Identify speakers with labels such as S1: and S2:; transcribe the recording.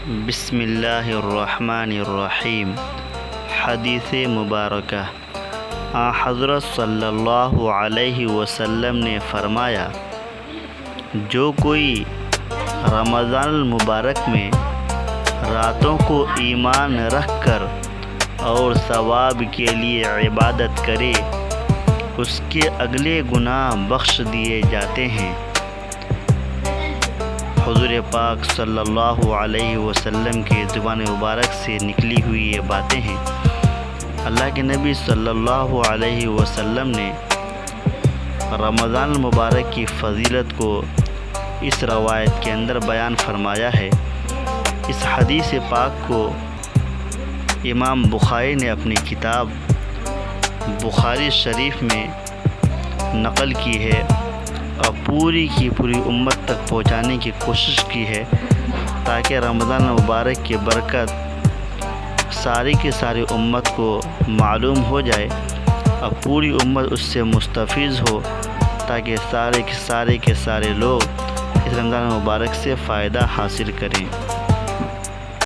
S1: بسم اللہ الرحمن الرحیم۔ حدیث مبارکہ۔ حضرت صلی اللہ علیہ وسلم نے فرمایا، جو کوئی رمضان المبارک میں راتوں کو ایمان رکھ کر اور ثواب کے لیے عبادت کرے، اس کے اگلے گناہ بخش دیے جاتے ہیں۔ حضور پاک صلی اللہ علیہ وسلم کی زبان مبارک سے نکلی ہوئی یہ باتیں ہیں۔ اللہ کے نبی صلی اللہ علیہ وسلم نے رمضان المبارک کی فضیلت کو اس روایت کے اندر بیان فرمایا ہے۔ اس حدیث پاک کو امام بخاری نے اپنی کتاب بخاری شریف میں نقل کی ہے اور پوری کی پوری امت تک پہنچانے کی کوشش کی ہے، تاکہ رمضان المبارک کی برکت ساری کی ساری امت کو معلوم ہو جائے اور پوری امت اس سے مستفیض ہو، تاکہ سارے کے سارے لوگ اس رمضان المبارک سے فائدہ حاصل کریں۔